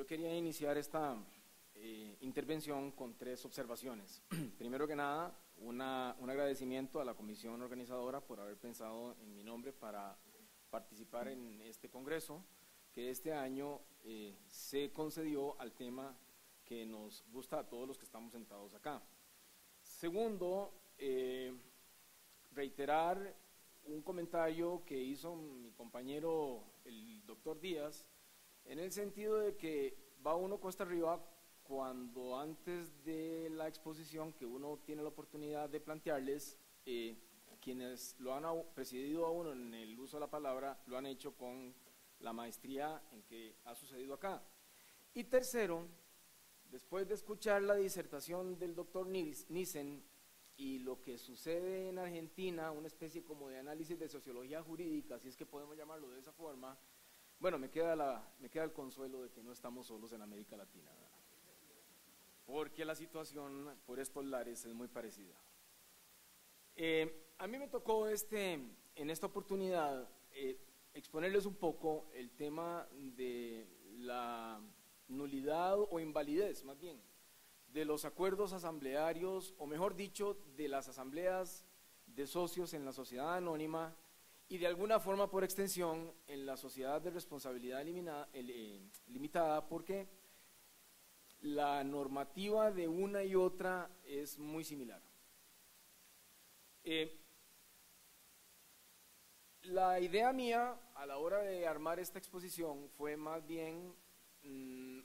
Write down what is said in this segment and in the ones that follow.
yo quería iniciar esta intervención con tres observaciones. Primero que nada, un agradecimiento a la comisión organizadora por haber pensado en mi nombre para participar en este congreso, que este año se concedió al tema que nos gusta a todos los que estamos sentados acá. Segundo, reiterar un comentario que hizo mi compañero, el doctor Díaz, en el sentido de que va uno cuesta arriba cuando antes de la exposición que uno tiene la oportunidad de plantearles, quienes lo han presidido a uno en el uso de la palabra, lo han hecho con la maestría en que ha sucedido acá. Y tercero, después de escuchar la disertación del doctor Nissen y lo que sucede en Argentina, una especie como de análisis de sociología jurídica, si es que podemos llamarlo de esa forma, bueno, me queda el consuelo de que no estamos solos en América Latina, ¿verdad? Porque la situación por estos lares es muy parecida. A mí me tocó en esta oportunidad exponerles un poco el tema de la nulidad o invalidez, más bien, de los acuerdos asamblearios, o mejor dicho, de las asambleas de socios en la sociedad anónima y de alguna forma por extensión en la sociedad de responsabilidad limitada, porque la normativa de una y otra es muy similar. La idea mía a la hora de armar esta exposición fue más bien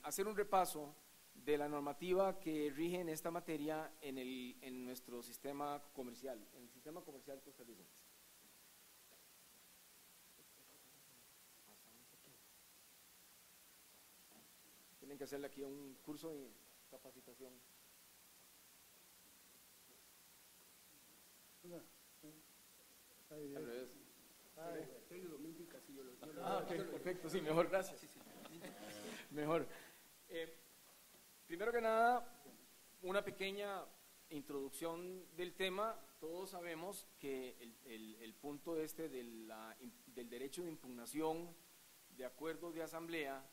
hacer un repaso de la normativa que rige en esta materia en nuestro sistema comercial, en el sistema comercial costarricense. Tienen que hacerle aquí un curso de capacitación. Al revés. Okay, perfecto, sí, mejor, gracias. Mejor. Primero que nada, una pequeña introducción del tema. Todos sabemos que el punto del derecho de impugnación de acuerdos de asamblea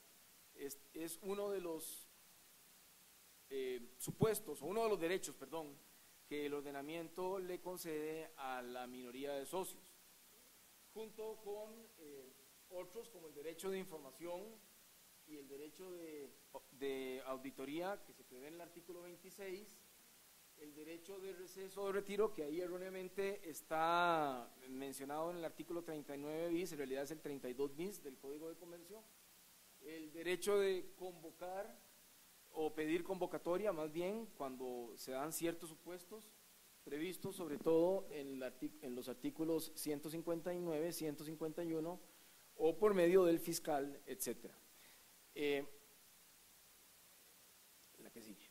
es uno de los supuestos, o uno de los derechos, perdón, que el ordenamiento le concede a la minoría de socios, junto con otros como el derecho de información y el derecho de auditoría que se prevé en el artículo 26, el derecho de receso o de retiro, que ahí erróneamente está mencionado en el artículo 39 bis, en realidad es el 32 bis del Código de Comercio, el derecho de convocar o pedir convocatoria, más bien cuando se dan ciertos supuestos previstos sobre todo en los artículos 159, 151 o por medio del fiscal, etcétera. La que sigue.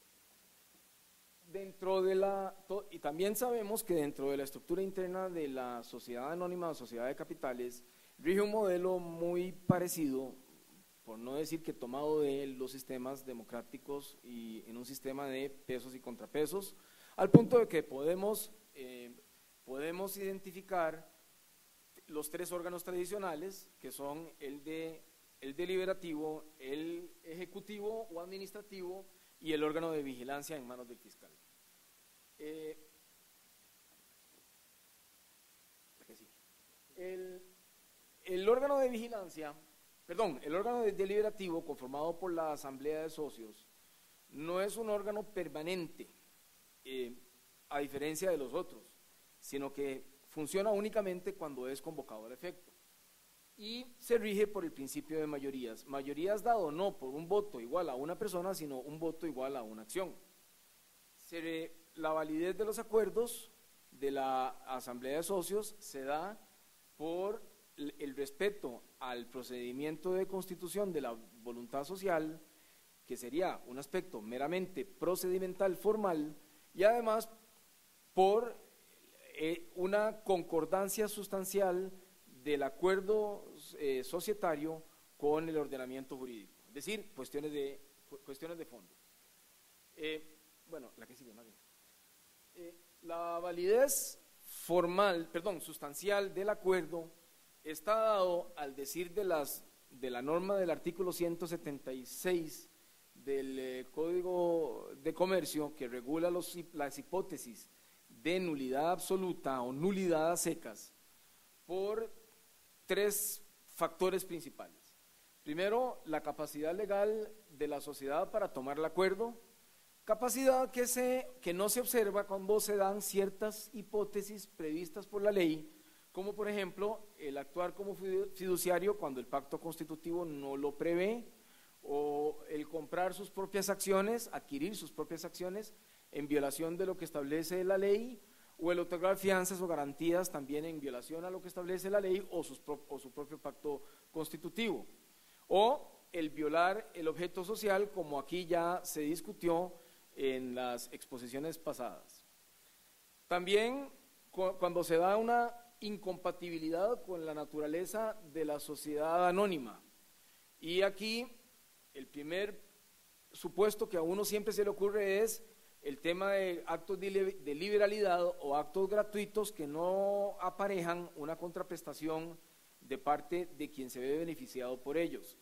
Y también sabemos que dentro de la estructura interna de la sociedad anónima o sociedad de capitales rige un modelo muy parecido, por no decir que tomado de los sistemas democráticos y en un sistema de pesos y contrapesos, al punto de que podemos identificar los tres órganos tradicionales, que son el deliberativo, el ejecutivo o administrativo y el órgano de vigilancia en manos del fiscal. El órgano de vigilancia, el órgano deliberativo conformado por la asamblea de socios no es un órgano permanente, a diferencia de los otros, sino que funciona únicamente cuando es convocado al efecto y se rige por el principio de mayorías dado no por un voto igual a una persona, sino un voto igual a una acción. La validez de los acuerdos de la asamblea de socios se da por el respeto al procedimiento de constitución de la voluntad social, que sería un aspecto meramente procedimental formal, y además por una concordancia sustancial del acuerdo societario con el ordenamiento jurídico, es decir, cuestiones de fondo. Bueno, la que sigue más bien. La validez sustancial del acuerdo está dado al decir de la norma del artículo 176 del Código de Comercio que regula las hipótesis de nulidad absoluta o nulidad a secas por tres factores principales. Primero, la capacidad legal de la sociedad para tomar el acuerdo, capacidad que no se observa cuando se dan ciertas hipótesis previstas por la ley, como por ejemplo el actuar como fiduciario cuando el pacto constitutivo no lo prevé, o el comprar sus propias acciones, adquirir sus propias acciones en violación de lo que establece la ley, o el otorgar fianzas o garantías también en violación a lo que establece la ley o su propio pacto constitutivo, o el violar el objeto social, como aquí ya se discutió en las exposiciones pasadas. También cuando se da una incompatibilidad con la naturaleza de la sociedad anónima, y aquí el primer supuesto que a uno siempre se le ocurre es el tema de actos de liberalidad o actos gratuitos que no aparejan una contraprestación de parte de quien se ve beneficiado por ellos.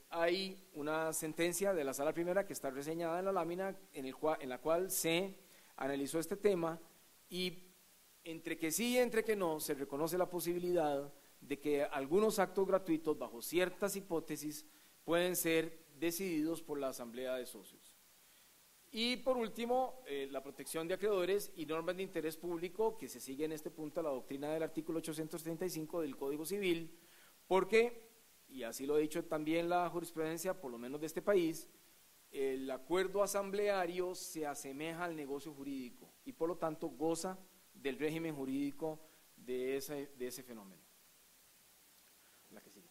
Hay una sentencia de la Sala Primera que está reseñada en la lámina en la cual se analizó este tema, y entre que sí y entre que no se reconoce la posibilidad de que algunos actos gratuitos bajo ciertas hipótesis pueden ser decididos por la Asamblea de Socios. Y por último, la protección de acreedores y normas de interés público, que se sigue en este punto la doctrina del artículo 835 del Código Civil, porque, y así lo ha dicho también la jurisprudencia, por lo menos de este país, el acuerdo asambleario se asemeja al negocio jurídico y por lo tanto goza del régimen jurídico de ese fenómeno. La que sigue.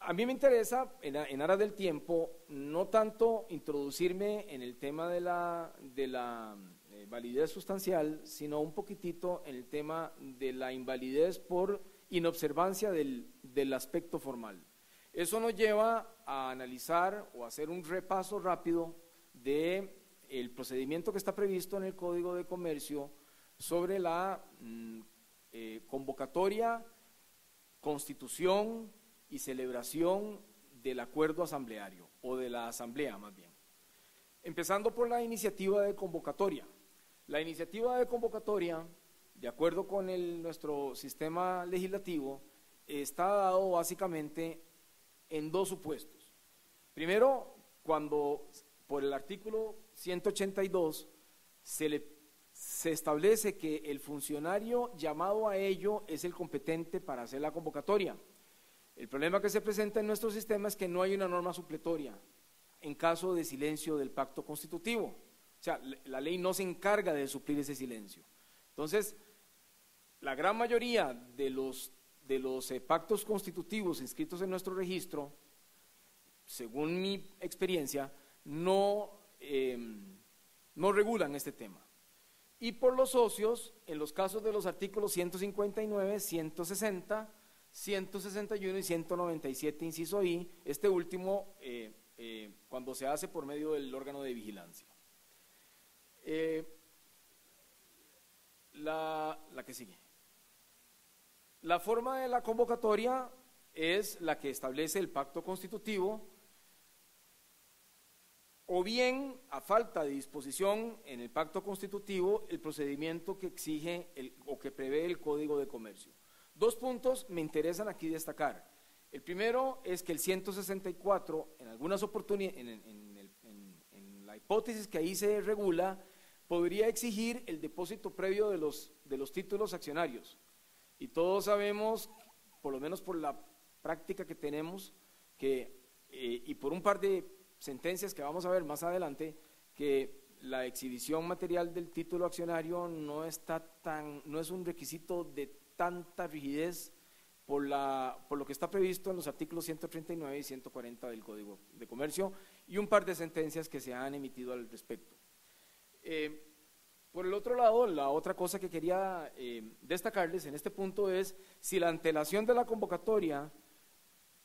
A mí me interesa, en aras del tiempo, no tanto introducirme en el tema de la validez sustancial, sino un poquitito en el tema de la invalidez por inobservancia del aspecto formal. Eso nos lleva a analizar o hacer un repaso rápido del procedimiento que está previsto en el Código de Comercio sobre la convocatoria, constitución y celebración del acuerdo asambleario, o de la asamblea más bien. Empezando por la iniciativa de convocatoria. La iniciativa de convocatoria, de acuerdo con nuestro sistema legislativo, está dado básicamente en dos supuestos. Primero, cuando por el artículo 182 se establece que el funcionario llamado a ello es el competente para hacer la convocatoria. El problema que se presenta en nuestro sistema es que no hay una norma supletoria en caso de silencio del pacto constitutivo. O sea, la ley no se encarga de suplir ese silencio. Entonces, la gran mayoría de los pactos constitutivos inscritos en nuestro registro, según mi experiencia, no regulan este tema. Y por los socios, en los casos de los artículos 159, 160, 161 y 197, inciso I, este último cuando se hace por medio del órgano de vigilancia. La que sigue. La forma de la convocatoria es la que establece el pacto constitutivo, o bien, a falta de disposición en el pacto constitutivo, el procedimiento que exige o que prevé el Código de Comercio. Dos puntos me interesan aquí destacar. El primero es que el 164, en algunas oportunidades, en la hipótesis que ahí se regula, podría exigir el depósito previo de los títulos accionarios. Y todos sabemos, por lo menos por la práctica que tenemos, y por un par de sentencias que vamos a ver más adelante, que la exhibición material del título accionario no es un requisito de tanta rigidez por lo que está previsto en los artículos 139 y 140 del Código de Comercio, y un par de sentencias que se han emitido al respecto. Por el otro lado, la otra cosa que quería destacarles en este punto es si la antelación de la convocatoria,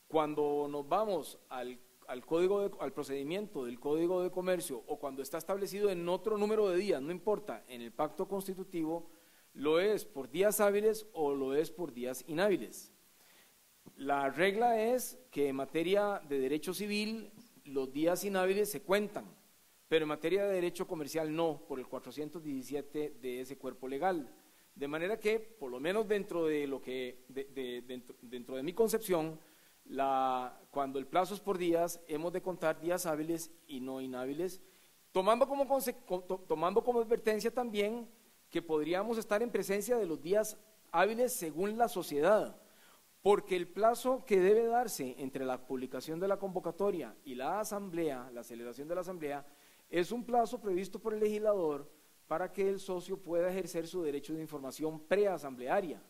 cuando nos vamos al procedimiento del Código de Comercio, o cuando está establecido en otro número de días, no importa, en el pacto constitutivo, lo es por días hábiles o lo es por días inhábiles. La regla es que en materia de derecho civil, los días inhábiles se cuentan, pero en materia de derecho comercial no, por el 417 de ese cuerpo legal. De manera que, por lo menos dentro de lo que, dentro de mi concepción, cuando el plazo es por días, hemos de contar días hábiles y no inhábiles, tomando como advertencia también que podríamos estar en presencia de los días hábiles según la sociedad, porque el plazo que debe darse entre la publicación de la convocatoria y la asamblea, la celebración de la asamblea, es un plazo previsto por el legislador para que el socio pueda ejercer su derecho de información preasamblearia.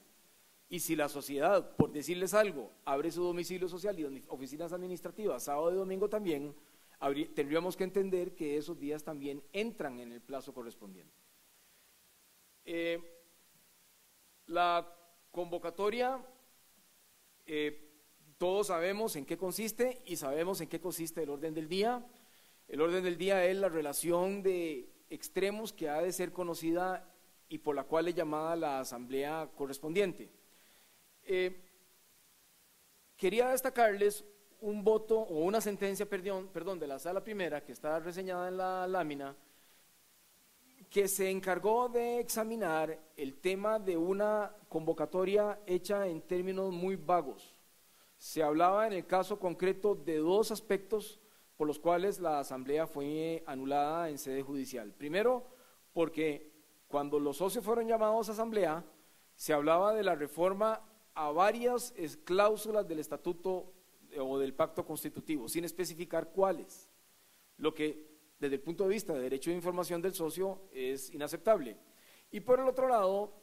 Y si la sociedad, por decirles algo, abre su domicilio social y oficinas administrativas sábado y domingo también, tendríamos que entender que esos días también entran en el plazo correspondiente. La convocatoria, todos sabemos en qué consiste y sabemos en qué consiste el orden del día. El orden del día es la relación de extremos que ha de ser conocida y por la cual es llamada la asamblea correspondiente. Quería destacarles un voto o una sentencia, perdón, de la Sala Primera, que está reseñada en la lámina, que se encargó de examinar el tema de una convocatoria hecha en términos muy vagos. Se hablaba en el caso concreto de dos aspectos por los cuales la asamblea fue anulada en sede judicial. Primero, porque cuando los socios fueron llamados a asamblea, se hablaba de la reforma a varias cláusulas del estatuto o del pacto constitutivo, sin especificar cuáles, lo que desde el punto de vista de derecho de información del socio es inaceptable. Y por el otro lado,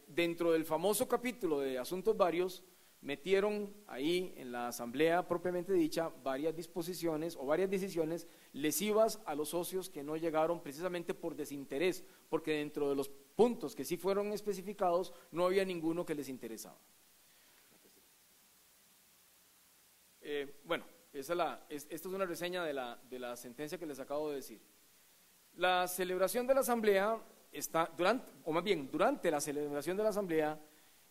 dentro del famoso capítulo de asuntos varios, metieron ahí en la asamblea propiamente dicha varias disposiciones o varias decisiones lesivas a los socios que no llegaron precisamente por desinterés, porque dentro de los puntos que sí fueron especificados no había ninguno que les interesaba. Bueno, esta es una reseña de la sentencia que les acabo de decir. La celebración de la asamblea está, durante la celebración de la asamblea,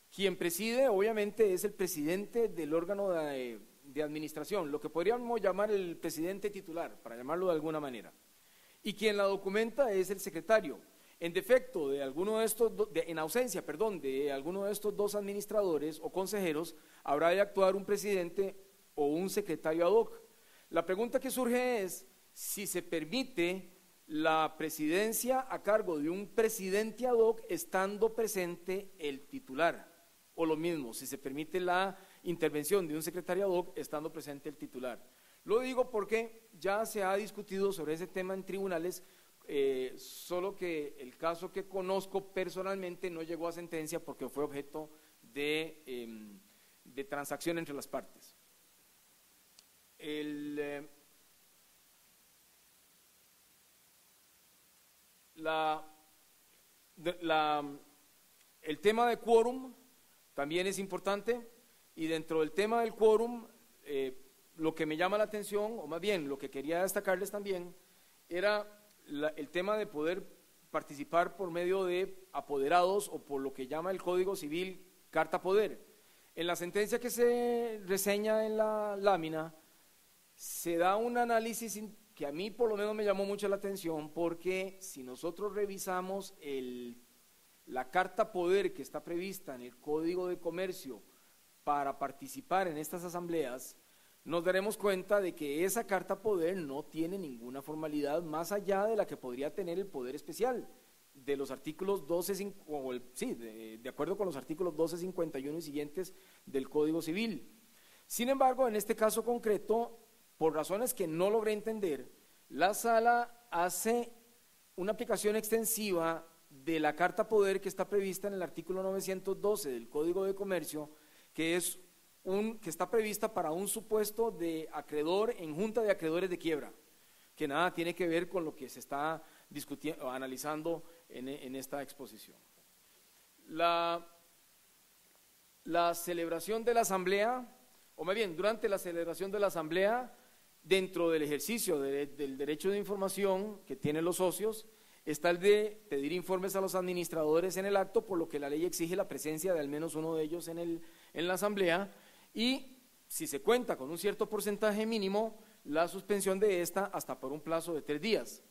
quien preside obviamente es el presidente del órgano de administración, lo que podríamos llamar el presidente titular, para llamarlo de alguna manera, y quien la documenta es el secretario. En defecto de alguno de estos, en ausencia, de alguno de estos dos administradores o consejeros, habrá de actuar un presidente o un secretario ad hoc. La pregunta que surge es si se permite la presidencia a cargo de un presidente ad hoc estando presente el titular, o lo mismo, si se permite la intervención de un secretario ad hoc estando presente el titular. Lo digo porque ya se ha discutido sobre ese tema en tribunales, solo que el caso que conozco personalmente no llegó a sentencia porque fue objeto de transacción entre las partes. El tema de quórum también es importante, y dentro del tema del quórum, lo que me llama la atención, o más bien lo que quería destacarles también, era el tema de poder participar por medio de apoderados o por lo que llama el Código Civil carta poder. En la sentencia que se reseña en la lámina, se da un análisis que a mí por lo menos me llamó mucho la atención, porque si nosotros revisamos la carta poder que está prevista en el Código de Comercio para participar en estas asambleas, nos daremos cuenta de que esa carta poder no tiene ninguna formalidad más allá de la que podría tener el poder especial de los artículos 12, de acuerdo con los artículos 12, 51 y siguientes del Código Civil. Sin embargo, en este caso concreto, por razones que no logré entender, la sala hace una aplicación extensiva de la carta poder que está prevista en el artículo 912 del Código de Comercio, que está prevista para un supuesto de acreedor en junta de acreedores de quiebra, que nada tiene que ver con lo que se está discutiendo o analizando en esta exposición. La celebración de la asamblea, o más bien durante la celebración de la asamblea, dentro del ejercicio del derecho de información que tienen los socios, está el de pedir informes a los administradores en el acto, por lo que la ley exige la presencia de al menos uno de ellos en la asamblea, y si se cuenta con un cierto porcentaje mínimo, la suspensión de esta hasta por un plazo de 3 días.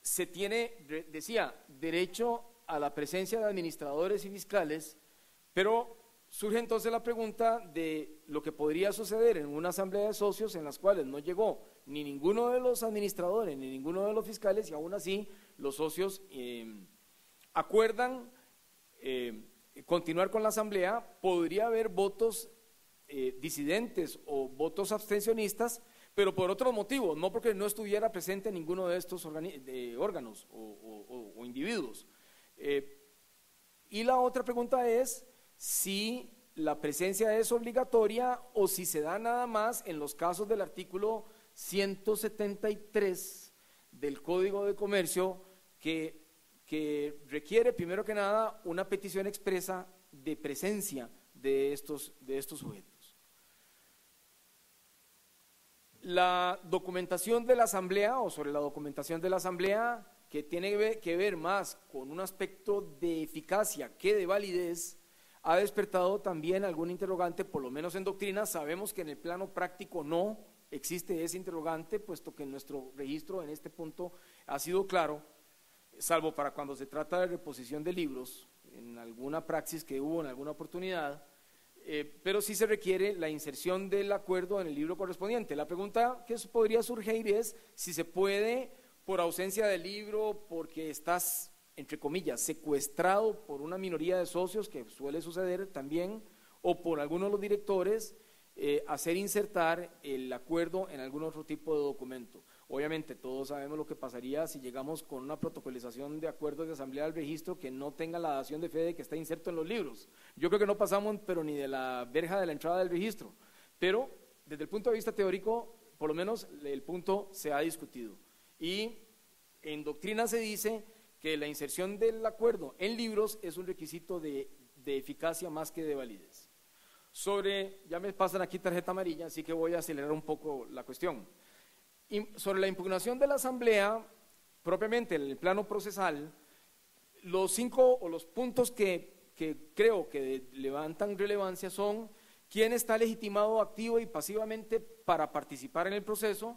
Se tiene, decía, derecho a la presencia de administradores y fiscales, pero surge entonces la pregunta de lo que podría suceder en una asamblea de socios en las cuales no llegó ni ninguno de los administradores ni ninguno de los fiscales, y aún así los socios acuerdan continuar con la asamblea. Podría haber votos disidentes o votos abstencionistas, pero por otros motivos, no porque no estuviera presente ninguno de estos órganos o individuos. Y la otra pregunta es si la presencia es obligatoria o si se da nada más en los casos del artículo 173 del Código de Comercio, que requiere primero que nada una petición expresa de presencia de estos sujetos. La documentación de la asamblea, o sobre la documentación de la asamblea, que tiene que ver más con un aspecto de eficacia que de validez, ha despertado también algún interrogante, por lo menos en doctrina. Sabemos que en el plano práctico no existe ese interrogante, puesto que nuestro registro en este punto ha sido claro, salvo para cuando se trata de reposición de libros, en alguna praxis que hubo en alguna oportunidad, pero sí se requiere la inserción del acuerdo en el libro correspondiente. La pregunta que podría surgir es si se puede, por ausencia del libro, porque estás, entre comillas, secuestrado por una minoría de socios, que suele suceder también, o por algunos de los directores, hacer insertar el acuerdo en algún otro tipo de documento. Obviamente todos sabemos lo que pasaría si llegamos con una protocolización de acuerdos de asamblea del registro que no tenga la dación de fe de que está inserto en los libros. Yo creo que no pasamos pero ni de la verja de la entrada del registro, pero desde el punto de vista teórico, por lo menos el punto se ha discutido. Y en doctrina se dice que la inserción del acuerdo en libros es un requisito de eficacia más que de validez. Ya me pasan aquí tarjeta amarilla, así que voy a acelerar un poco la cuestión. Sobre la impugnación de la asamblea, propiamente en el plano procesal, los 5 o los puntos que creo que levantan relevancia son: quién está legitimado activo y pasivamente para participar en el proceso,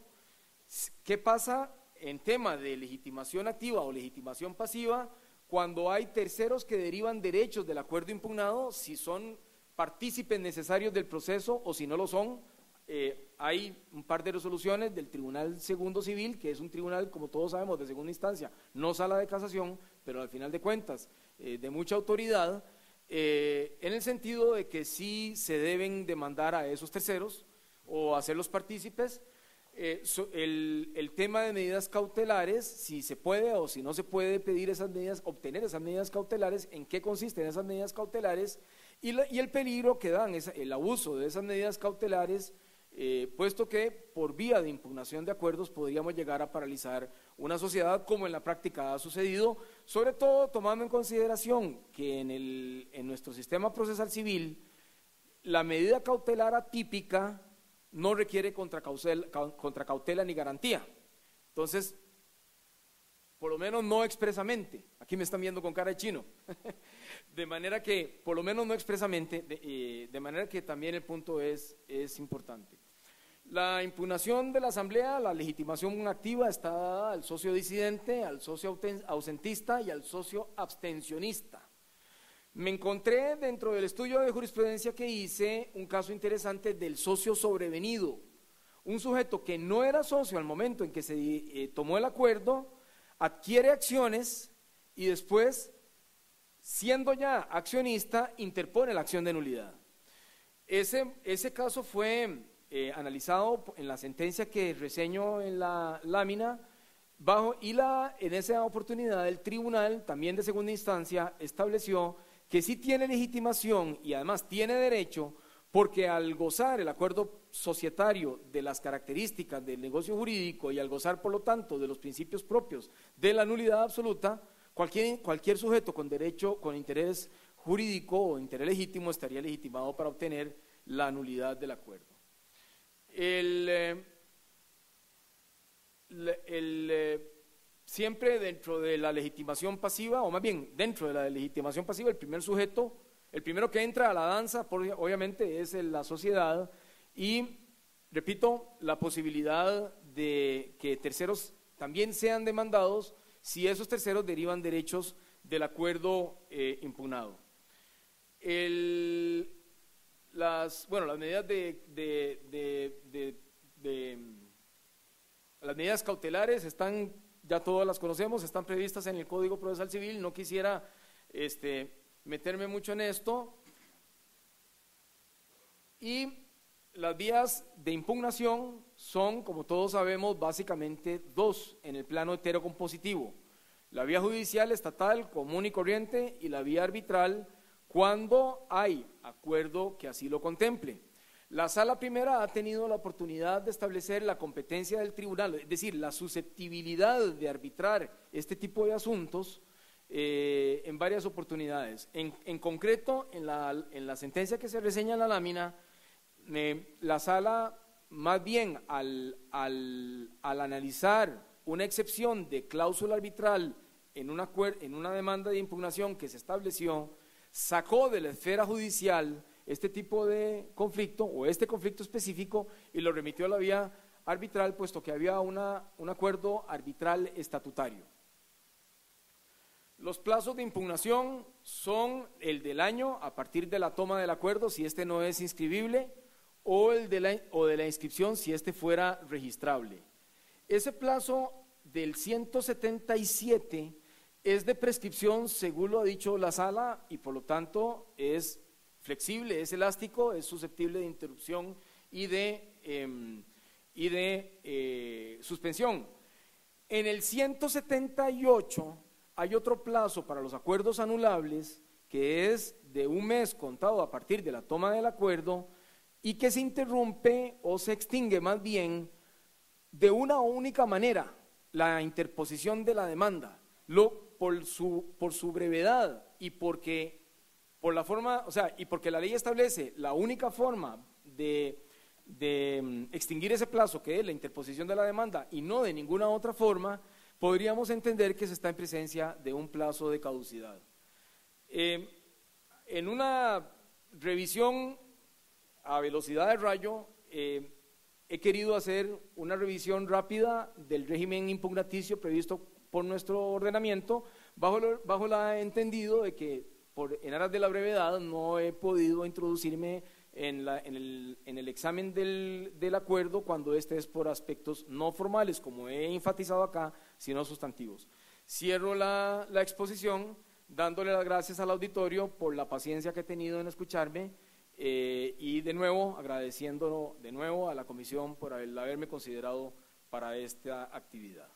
qué pasa en tema de legitimación activa o legitimación pasiva cuando hay terceros que derivan derechos del acuerdo impugnado, si son partícipes necesarios del proceso o si no lo son. Hay un par de resoluciones del Tribunal Segundo Civil, que es un tribunal, como todos sabemos, de segunda instancia, no sala de casación, pero al final de cuentas de mucha autoridad, en el sentido de que sí se deben demandar a esos terceros o hacerlos partícipes. El tema de medidas cautelares, si se puede o si no se puede pedir esas medidas, obtener esas medidas cautelares, en qué consisten esas medidas cautelares, y el peligro que dan el abuso de esas medidas cautelares, puesto que por vía de impugnación de acuerdos podríamos llegar a paralizar una sociedad, como en la práctica ha sucedido, sobre todo tomando en consideración que en nuestro sistema procesal civil la medida cautelar atípica no requiere contracautela ni garantía. Entonces, por lo menos no expresamente, aquí me están viendo con cara de chino, de manera que, por lo menos no expresamente, de manera que también el punto es importante. La impugnación de la asamblea, la legitimación activa está dada al socio disidente, al socio ausentista y al socio abstencionista. Me encontré dentro del estudio de jurisprudencia que hice un caso interesante del socio sobrevenido, un sujeto que no era socio al momento en que se tomó el acuerdo, adquiere acciones y después, siendo ya accionista, interpone la acción de nulidad. Ese caso fue analizado en la sentencia que reseño en la lámina, en esa oportunidad el tribunal, también de segunda instancia, estableció que sí tiene legitimación y además tiene derecho, porque al gozar el acuerdo societario de las características del negocio jurídico y al gozar, por lo tanto, de los principios propios de la nulidad absoluta, cualquier sujeto con derecho, con interés jurídico o interés legítimo estaría legitimado para obtener la nulidad del acuerdo. Siempre dentro de la legitimación pasiva, o más bien dentro de la legitimación pasiva, el primer sujeto, el primero que entra a la danza, obviamente es la sociedad, y repito, la posibilidad de que terceros también sean demandados si esos terceros derivan derechos del acuerdo impugnado. Las medidas las medidas cautelares están, ya todas las conocemos, están previstas en el Código Procesal Civil. No quisiera meterme mucho en esto. Y las vías de impugnación son, como todos sabemos, básicamente dos en el plano heterocompositivo: la vía judicial estatal común y corriente y la vía arbitral cuando hay acuerdo que así lo contemple. La Sala Primera ha tenido la oportunidad de establecer la competencia del tribunal, es decir, la susceptibilidad de arbitrar este tipo de asuntos en varias oportunidades. En concreto, en la sentencia que se reseña en la lámina, la Sala, más bien al analizar una excepción de cláusula arbitral en una demanda de impugnación que se estableció, sacó de la esfera judicial este tipo de conflicto o este conflicto específico y lo remitió a la vía arbitral, puesto que había un acuerdo arbitral estatutario. Los plazos de impugnación son el del año a partir de la toma del acuerdo, si este no es inscribible, o de la inscripción si este fuera registrable. Ese plazo del 177 es de prescripción, según lo ha dicho la Sala, y por lo tanto es flexible, es elástico, es susceptible de interrupción y de suspensión. En el 178 hay otro plazo para los acuerdos anulables que es de un mes contado a partir de la toma del acuerdo y que se interrumpe o se extingue más bien de una única manera: la interposición de la demanda. Por su brevedad y porque la ley establece la única forma de extinguir ese plazo, que es la interposición de la demanda, y no de ninguna otra forma, podríamos entender que se está en presencia de un plazo de caducidad. En una revisión a velocidad de rayo, he querido hacer una revisión rápida del régimen impugnaticio previsto por nuestro ordenamiento, bajo el entendido de que en aras de la brevedad no he podido introducirme en el examen del acuerdo cuando este es por aspectos no formales, como he enfatizado acá, sino sustantivos. Cierro la exposición dándole las gracias al auditorio por la paciencia que he tenido en escucharme y de nuevo agradeciendo a la comisión por haberme considerado para esta actividad.